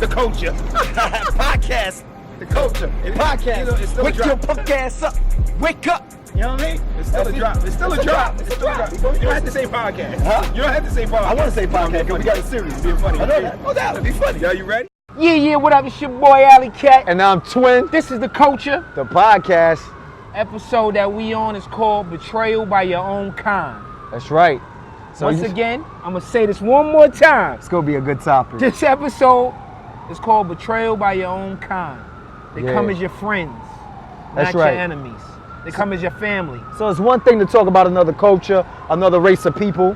The Kultcha. Podcast. The Kultcha. Podcast. You know, it's still Wake a drop. your punk ass up. Wake up. You know what I mean? It's still a drop. It's still a drop. It's still a drop. You don't have to say podcast. Huh? You don't have to say podcast. I want to say podcast because we got a series. Being funny. I know that. No doubt. It'd be funny. Yeah, you ready? Yeah, what up? It's your boy Alley Cat. And I'm Twin. This is the Kultcha. The podcast. Episode that we on is called Betrayal by Your Own Kind. That's right. So Once again, I'm going to say this one more time. it's going to be a good topic. This episode is called Betrayal by Your Own Kind. They come as your friends, That's not right. your enemies. They come as your family. So it's one thing to talk about another culture, another race of people,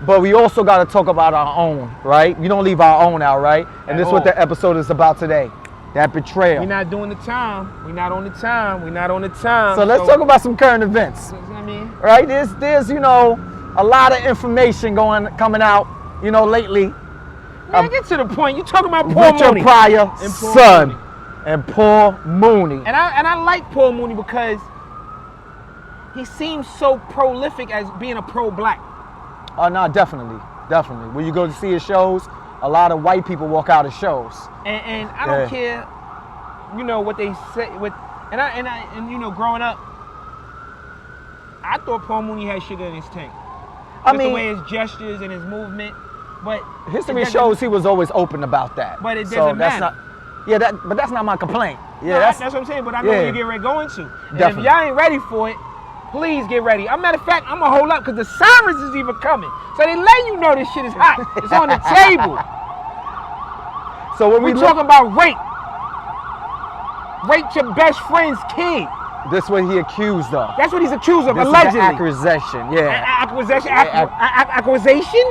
but we also got to talk about our own, right? We don't leave our own out, right? And this is what the episode is about today. That betrayal. We're not doing the time. We're not on the time. We're not on the time. So let's talk about some current events. You know what I mean? Right? There's you know, a lot of information coming out, you know, lately. Man, get to the point. You talking about Paul Richard Mooney. Pryor, And Paul son, Mooney. and Paul Mooney. And I like Paul Mooney because he seems so prolific as being a pro-black. Oh no, definitely. When you go to see his shows, a lot of white people walk out of shows. And I don't care, you know, what they say. And you know, growing up, I thought Paul Mooney had sugar in his tank. I With mean, the way his gestures and his movement, but history shows he was always open about that. But it So doesn't that's matter. but that's not my complaint. Yeah, No, that's what I'm saying. But I know what you're getting ready going to. And Definitely. if y'all ain't ready for it, please get ready. As a matter of fact, I'm gonna hold up because the sirens is even coming. So they let you know this shit is hot. It's on the table. so when We we talking about rape. Rape your best friend's kid. this what he accused of. That's what he's accused of, This allegedly. is the accusation, yeah. Accusation? Yeah, Accusation?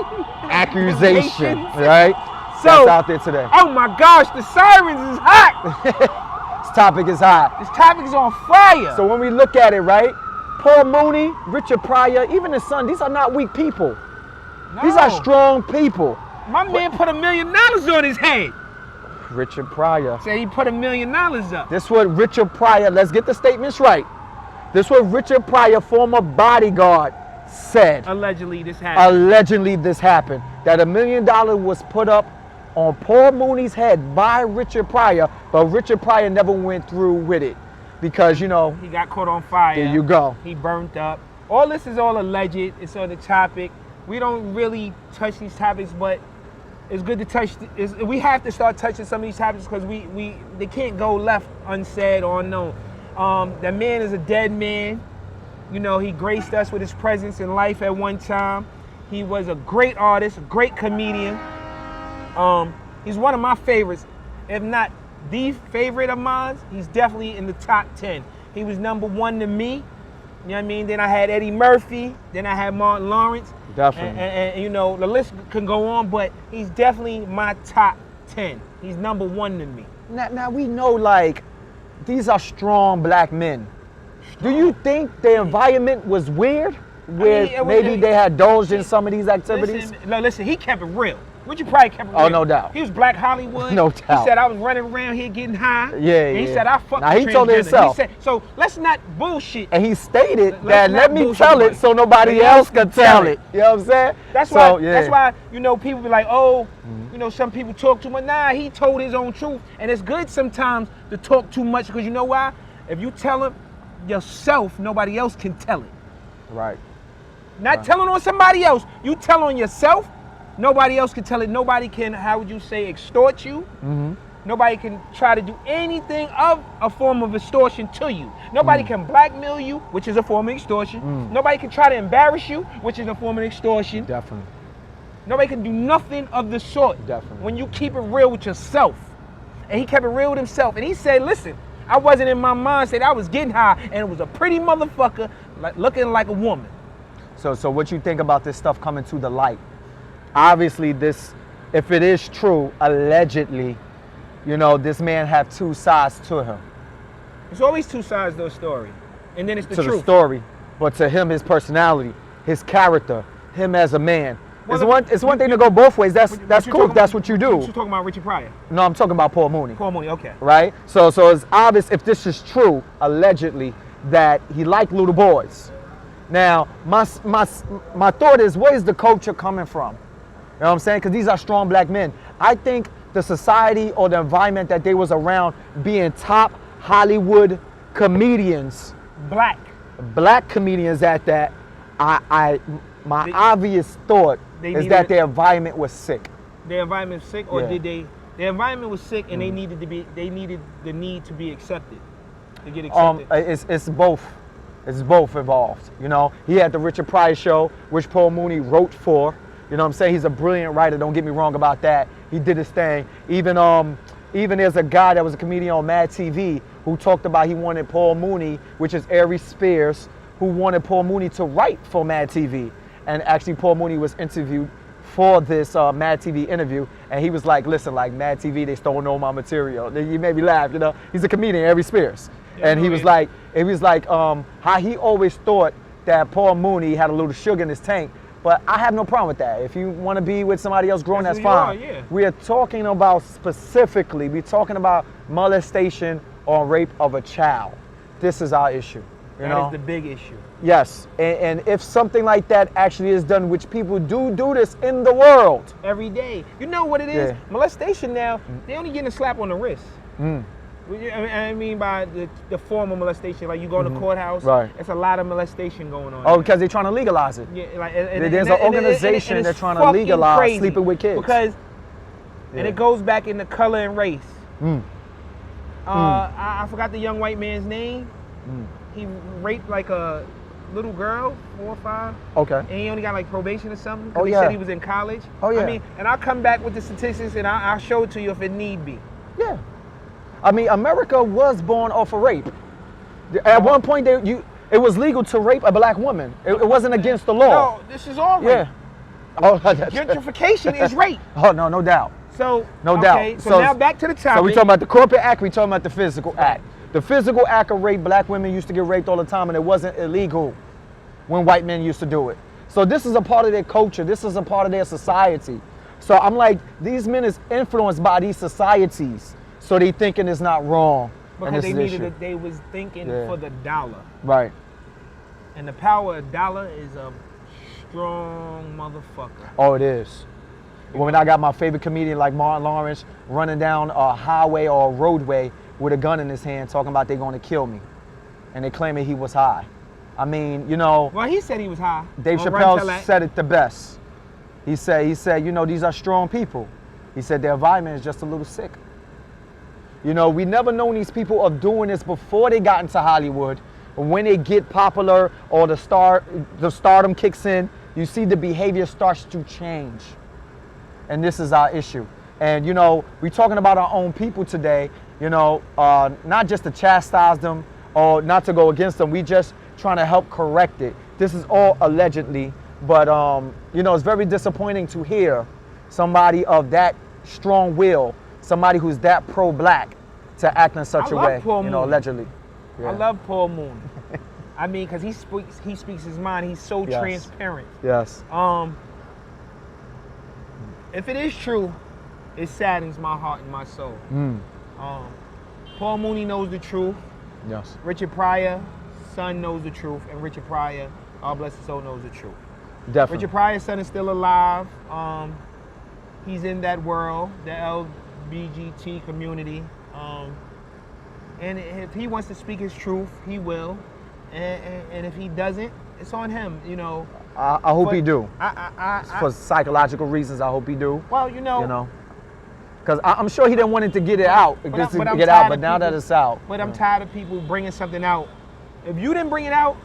Accusation, right? So, That's out there today. oh my gosh, the sirens is hot. This topic is hot. This topic is on fire. So when we look at it, right? Paul Mooney, Richard Pryor, even his son, these are not weak people. These are No. strong people. My man put $1 million on his head. Richard Pryor. Said he put $1 million up. This what Richard Pryor, let's get the statements right. This what Richard Pryor, former bodyguard, said. Allegedly this happened. Allegedly this happened. That $1 million was put up on Paul Mooney's head by Richard Pryor, but Richard Pryor never went through with it. Because, you know, He got caught on fire. there you go. He burnt up. All this is all alleged. It's on the topic. We don't really touch these topics, but it's good to touch. We have to start touching some of these topics because they can't go left unsaid or unknown. That man is a dead man. You know, he graced us with his presence in life at one time. He was a great artist, a great comedian. He's one of my favorites, if not the favorite of mine. He's definitely in the top 10. He was number one to me. You know what I mean? Then I had Eddie Murphy. Then I had Martin Lawrence. Definitely. And you know, the list can go on, but he's definitely my top 10. He's number one to me. Now we know, like, these are strong black men. Do you think the environment was weird? Where it was- maybe they had indulged in some of these activities? Listen, he kept it real. Richard Pryor kept it real. Oh, no doubt. He was Black Hollywood. No He doubt. said I was running around here getting high. Yeah, And he yeah. said I fucked Now, with he told it transgender. himself. He said, so let's not bullshit. And he stated Let's that not let me bullshit tell nobody. it so nobody else can tell it. You know what I'm saying? That's So, why. yeah. That's why, you know, people be like, oh, you know, some people talk too much. Nah, he told his own truth, and it's good sometimes to talk too much because you know why? If you tell it yourself, nobody else can tell it. Right. Not telling on somebody else. You tell on yourself. Nobody else can tell it. Nobody can, how would you say, extort you. Nobody can try to do anything of a form of extortion to you. Nobody can blackmail you, which is a form of extortion. Nobody can try to embarrass you, which is a form of extortion. Definitely. Nobody can do nothing of the sort. Definitely. When you keep it real with yourself. And he kept it real with himself. And he said, listen, I wasn't in my mindset. I was getting high, and it was a pretty motherfucker looking like a woman. So what you think about this stuff coming to the light? Obviously, this, if it is true, allegedly, you know, this man have two sides to him. There's always two sides to a story. And then it's the to truth. the story, but to him, his personality, his character, him as a man. Well, It's one thing to go both ways. That's But you cool. talking- That's what you do. You're talking about Richard Pryor. No, I'm talking about Paul Mooney. Paul Mooney, okay. Right? So it's obvious, if this is true, allegedly, that he liked little boys. Now, my thought is, where is the culture coming from? You know what I'm saying? Because these are strong black men. I think the society or the environment that they was around, being top Hollywood comedians, black comedians at that, my obvious thought is that their environment was sick. Their environment was sick, or did they? Their environment was sick, and they needed the need to be accepted, to get accepted. It's both. It's both involved. You know, he had the Richard Pryor show, which Paul Mooney wrote for. You know what I'm saying? He's a brilliant writer. Don't get me wrong about that. He did his thing. Even there's a guy that was a comedian on Mad TV who talked about he wanted Paul Mooney, which is Ari Spears, who wanted Paul Mooney to write for Mad TV. And actually Paul Mooney was interviewed for this Mad TV interview, and he was like, listen, like Mad TV, they stole all my material. You made me laugh, you know? He's a comedian, Ari Spears. Yeah, and he was like, how he always thought that Paul Mooney had a little sugar in his tank. But I have no problem with that. If you want to be with somebody else growing, that's fine. Yeah. We are talking about specifically, we're talking about molestation or rape of a child. This is our issue. That is the big issue. Yes, and if something like that actually is done, which people do this in the world. Every day. You know what it is? Yeah. Molestation now, they only getting a slap on the wrist. I mean by the form of molestation, like you go to the courthouse, right? It's a lot of molestation going on. Oh, because they're trying to legalize it. Yeah, like there's an organization that's trying to legalize sleeping with kids. Because, and it goes back into color and race. I forgot the young white man's name. He raped like a little girl, 4 or 5. Okay. And he only got like probation or something. Because he said he was in college. Oh yeah. I mean, and I'll come back with the statistics and I'll show it to you if it need be. Yeah. I mean, America was born off of rape. At one point, it was legal to rape a black woman. It wasn't against the law. No, this is all rape. Yeah. Oh, gentrification is rape. Oh, no doubt. So, no doubt. So now back to the topic. So we talking about the corporate act, we talking about the physical act. The physical act of rape, black women used to get raped all the time, and it wasn't illegal when white men used to do it. So this is a part of their culture. This is a part of their society. So I'm like, these men is influenced by these societies. So they thinking it's not wrong. Because they was thinking for the dollar. Right. And the power of dollar is a strong motherfucker. Oh, it is. When I got my favorite comedian like Martin Lawrence running down a highway or a roadway with a gun in his hand talking about they're going to kill me. And they claiming he was high. I mean, you know. Well, he said he was high. Dave Chappelle said it the best. He said, you know, these are strong people. He said their environment is just a little sick. You know, we never known these people are doing this before they got into Hollywood. When they get popular or the stardom kicks in, you see the behavior starts to change. And this is our issue. And, you know, we're talking about our own people today, you know, not just to chastise them or not to go against them. We just trying to help correct it. This is all allegedly. But, you know, it's very disappointing to hear somebody of that strong will, somebody who's that pro-black, to act in such a way, you know, allegedly. Yeah. I love Paul Moon. I mean, because he speaks his mind. He's so transparent. Yes. If it is true, it saddens my heart and my soul. Paul Mooney knows the truth. Yes. Richard Pryor, son, knows the truth, and Richard Pryor, God bless his soul, knows the truth. Definitely. Richard Pryor's son is still alive. He's in that world, the LBGT community. And if he wants to speak his truth, he will. And if he doesn't, it's on him, you know. I hope he do. For psychological reasons, I hope he do. Well, you know. Because I'm sure he didn't want it to get it out, but now that it's out. But I'm tired of people bringing something out. If you didn't bring it out,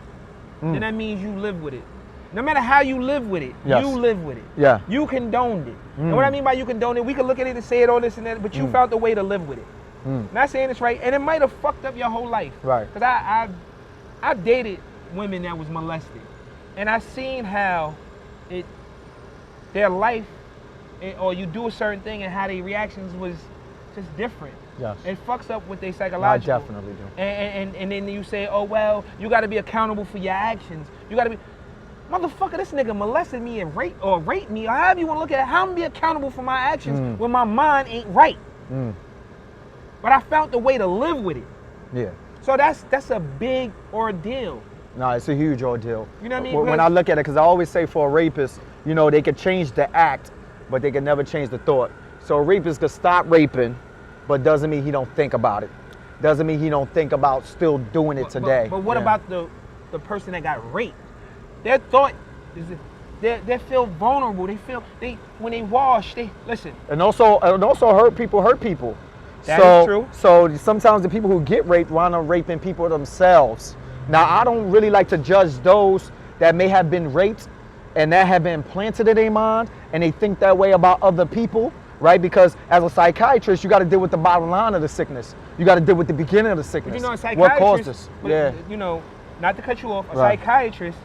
then that means you live with it. No matter how you live with it, you live with it. Yeah. You condoned it. And what I mean by you condoned it, we can look at it and say it all this and that, but you found a way to live with it. Not saying it's right, and it might have fucked up your whole life. Right. Because I've dated women that was molested, and I seen how their life, or you do a certain thing and how their reactions was just different. Yes. It fucks up with their psychological. I definitely do. And then you say, oh well, you got to be accountable for your actions. You got to be. Motherfucker, this nigga molested me and raped me, or however you want to look at it. How am I be accountable for my actions when my mind ain't right? But I found a way to live with it. Yeah. So that's a big ordeal. No, it's a huge ordeal. You know what I mean? When I look at it, because I always say for a rapist, you know, they could change the act, but they can never change the thought. So a rapist could stop raping, but doesn't mean he don't think about it. Doesn't mean he don't think about still doing it today. But what about the person that got raped? Their thought is they feel vulnerable. When they wash, they listen. And also hurt people hurt people. That is true. So sometimes the people who get raped wind up raping people themselves. Now I don't really like to judge those that may have been raped and that have been planted in their mind and they think that way about other people, right? Because as a psychiatrist, you got to deal with the bottom line of the sickness. You got to deal with the beginning of the sickness. But you know, a psychiatrist, what caused this? Yeah. You know, not to cut you off, a psychiatrist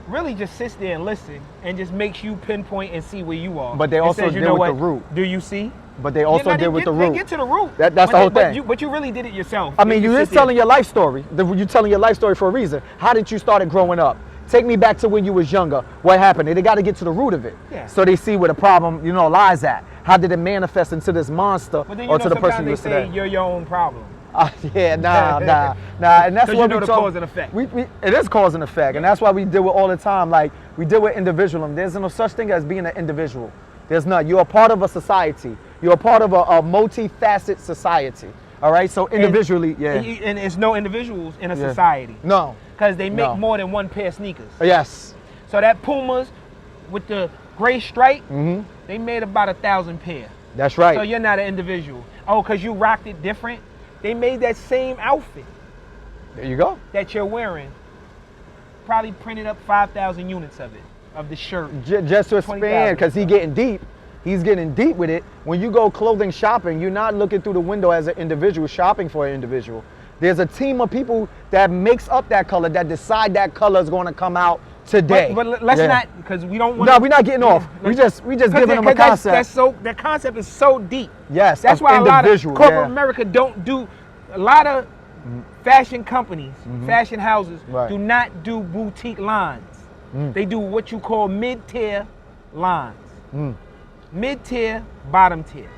really just sits there and listens and just makes you pinpoint and see where you are. But they also deal with the root. Do you see? But they also deal with the root. They get to the root. That's the whole thing. But you really did it yourself. I mean, you're just telling your life story. You're telling your life story for a reason. How did you start it growing up? Take me back to when you was younger. What happened? They got to get to the root of it. Yeah. So they see where the problem, lies at. How did it manifest into this monster or to the person you is today? You're your own problem. Yeah, nah. And that's what we the cause and effect. It is cause and effect. And that's why we deal with all the time. Like, we deal with individualism. There's no such thing as being an individual. There's none. You're a part of a society. You're a part of a multifaceted society. All right? So individually, And it's no individuals in a society. No. Because they make more than one pair of sneakers. Yes. So that Pumas with the gray stripe, they made about 1,000 pair. That's right. So you're not an individual. Oh, because you rocked it different? They made that same outfit. There you go. That you're wearing. Probably printed up 5,000 units of it, of the shirt. Just to expand, because he's getting deep. He's getting deep with it. When you go clothing shopping, you're not looking through the window as an individual shopping for an individual. There's a team of people that makes up that color, that decide that color is going to come out today. But let's not, because we don't want. No, we're not getting off. We just giving them a concept. That concept is so deep. Yes, that's why a lot of corporate America don't do. A lot of fashion companies, fashion houses do not do boutique lines. They do what you call mid-tier lines. Mid-tier, bottom tier.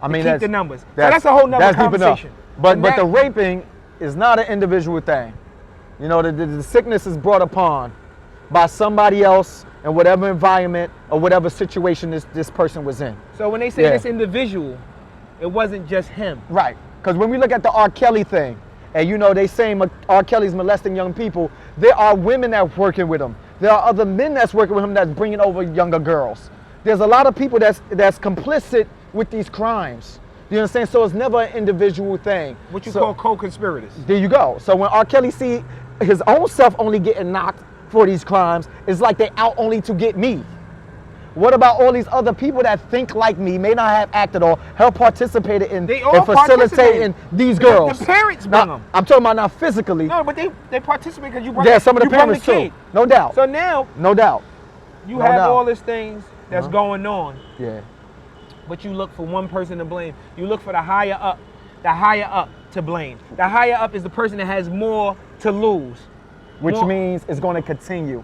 I mean, keep the numbers. That's a whole nother conversation. But the raping is not an individual thing. The sickness is brought upon by somebody else in whatever environment or whatever situation this person was in. So when they say this individual, it wasn't just him. Right. Because when we look at the R. Kelly thing, and they say R. Kelly's molesting young people, there are women that's working with him. There are other men that's working with him that's bringing over younger girls. There's a lot of people that's complicit with these crimes. You understand? So it's never an individual thing. What you call co-conspirators. There you go. So when R. Kelly see his own self only getting knocked for these crimes, it's like they out only to get me. What about all these other people that think like me, may not have acted or help participated in facilitating these girls? The parents bring them. I'm talking about not physically. No, but they participate because you brought some of the parents too. No doubt. So now, no doubt, you have all these things that's going on. Yeah. But you look for one person to blame. You look for the higher up to blame. The higher up is the person that has more to lose. Which means it's going to continue.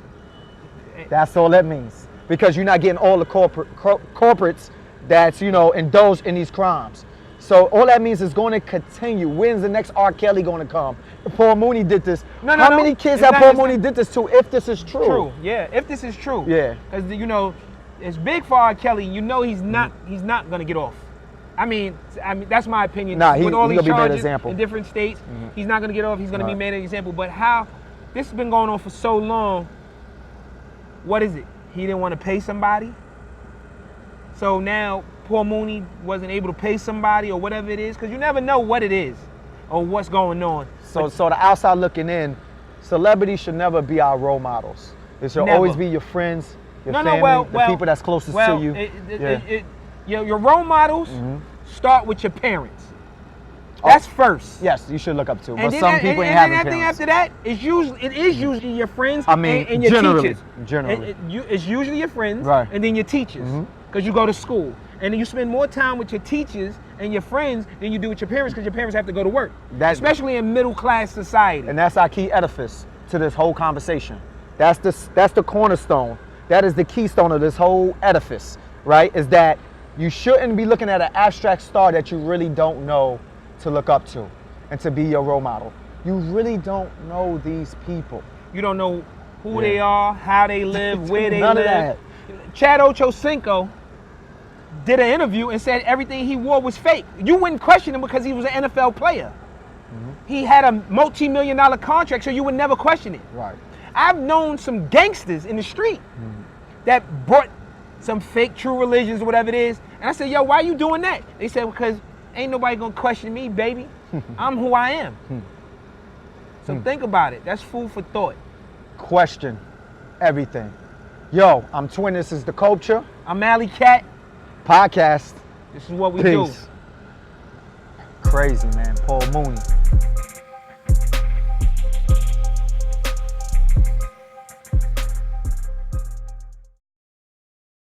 That's all that means. Because you're not getting all the corporates that's, indulged in these crimes. So all that means is going to continue. When's the next R. Kelly going to come? Paul Mooney did this. How many kids have Paul Mooney did this to, if this is true? True, yeah, if this is true. Yeah. Because, it's big for R. Kelly. He's not going to get off. I mean, that's my opinion. Nah, with all these charges in different states, he's not going to get off. He's going to be made an example. But this has been going on for so long. What is it? He didn't want to pay somebody. So now Paul Mooney wasn't able to pay somebody or whatever it is, because you never know what it is or what's going on. So the outside looking in, celebrities should never be our role models. It should always be your friends, your family, the people that's closest to you. Your role models start with your parents. That's first. Yes, you should look up to. But some people ain't having parents. And after that, it is usually your friends and your teachers. Generally. It's usually your friends and then your teachers, because you go to school. And then you spend more time with your teachers and your friends than you do with your parents, because your parents have to go to work, especially in middle-class society. And that's our key edifice to this whole conversation. That's the cornerstone. That is the keystone of this whole edifice, right? Is that you shouldn't be looking at an abstract star that you really don't know to look up to and to be your role model. You really don't know these people. You don't know who they are, how they live, where they None live. Of that. Chad Ochocinco did an interview and said everything he wore was fake. You wouldn't question him because he was an NFL player. He had a multi-million-dollar contract, so you would never question it. Right. I've known some gangsters in the street that brought some fake true religions or whatever it is. And I said, yo, why you doing that? They said, because ain't nobody gonna question me, baby. I'm who I am. So think about it. That's food for thought. Question everything. Yo, I'm Twin. This is the Kultcha I'm Alley Cat. podcast. This is what we Peace. do. Crazy, man. Paul Mooney.